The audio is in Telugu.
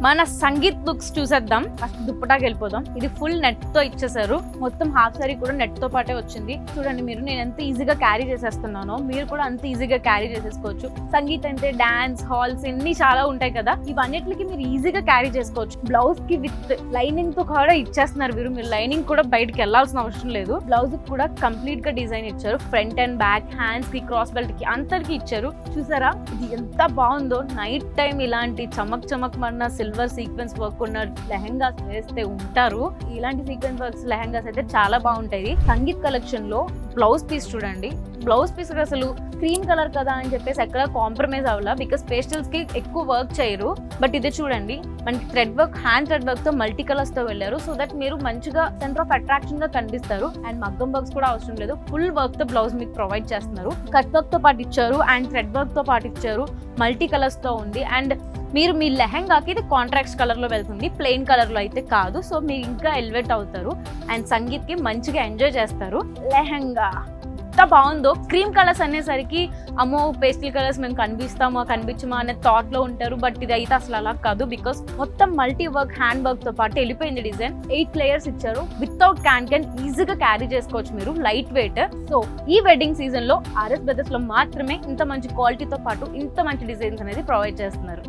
మన సంగీత్ లుక్స్ చూసేద్దాం. ఫస్ట్ దుప్పటాకి వెళ్ళిపోదాం. ఇది ఫుల్ నెట్ తో ఇచ్చేసారు. మొత్తం హాఫ్ సారీ కూడా నెట్ తో పాటే వచ్చింది. చూడండి మీరు, నేను ఎంత ఈజీగా క్యారీ చేసేస్తున్నానో మీరు కూడా అంత ఈజీగా క్యారీ చేసేసుకోవచ్చు. సంగీత్ అంటే డాన్స్ హాల్స్ ఇన్ని చాలా ఉంటాయి కదా, ఇవన్నిటికి మీరు ఈజీగా క్యారీ చేసుకోవచ్చు. బ్లౌజ్ కి విత్ లైనింగ్ తో కూడా ఇచ్చేస్తున్నారు మీరు. మీరు లైనింగ్ కూడా బయటకి వెళ్ళాల్సిన అవసరం లేదు. బ్లౌజ్ కూడా కంప్లీట్ గా డిజైన్ ఇచ్చారు. ఫ్రంట్ అండ్ బ్యాక్, హ్యాండ్స్ కి, క్రాస్ బెల్ట్ కి అందరికి ఇచ్చారు. చూసారా ఇది ఎంత బాగుందో. నైట్ టైం ఇలాంటి చమక్ చమక్ మన్న సిల్వర్ సీక్వెన్స్ వర్క్ ఉన్న లెహెంగాస్ వేస్తే ఉంటారు. ఇలాంటి సీక్వెన్స్ వర్క్స్ లెహెంగాస్ అయితే చాలా బాగుంటాయి. సంగీత్ కలెక్షన్ లో బ్లౌజ్ పీస్ చూడండి. బ్లౌజ్ పీస్ అసలు క్రీమ్ కలర్ కదా అని చెప్పేసి ఎక్కడ కాంప్రమైజ్ అవ్వాలా, బికాస్ పేస్టల్స్ కి ఎక్కువ వర్క్ చేయరు. బట్ ఇది చూడండి, మనకి thread work, hand thread work తో మల్టీ కలర్స్ తో వెళ్ళారు. సో దట్ మీరు మంచిగా సెంటర్ ఆఫ్ అట్రాక్షన్ గా కనిపిస్తారు. అండ్ మగ్గం వర్క్స్ కూడా అవసరం లేదు, ఫుల్ వర్క్ తో బ్లౌజ్ మీకు ప్రొవైడ్ చేస్తున్నారు. కట్ వర్క్ తో పాటు ఇచ్చారు అండ్ థ్రెడ్ వర్క్ తో పాటు ఇచ్చారు. మల్టీ కలర్స్ తో ఉంది. అండ్ మీరు మీ లెహెంగాకి ఇది కాంట్రాక్ట్ కలర్ లో వెళ్తుంది, ప్లెయిన్ కలర్ లో అయితే కాదు. సో మీరు ఇంకా ఎలివేట్ అవుతారు అండ్ సంగీత్ కి మంచిగా ఎంజాయ్ చేస్తారు. లెహెంగా ఎంత బాగుందో. క్రీమ్ కలర్స్ అనేసరికి అమ్మో పేస్టల్ కలర్స్ మేము కనిపించమా అనే థాట్ లో ఉంటారు. బట్ ఇది అయితే అసలు అలా కాదు, బికాస్ మొత్తం మల్టీ వర్క్, హ్యాండ్ వర్క్ తో పాటు వెళ్ళిపోయింది డిజైన్. 8 లేయర్స్ ఇచ్చారు. వితౌట్ క్యాన్ ఈజీగా క్యారీ చేసుకోవచ్చు మీరు, లైట్ వెయిట్. సో ఈ వెడ్డింగ్ సీజన్ లో ఆర్ఎస్ బ్రదర్స్ లో మాత్రమే ఇంత మంచి క్వాలిటీతో పాటు ఇంత మంచి డిజైన్స్ అనేది ప్రొవైడ్ చేస్తున్నారు.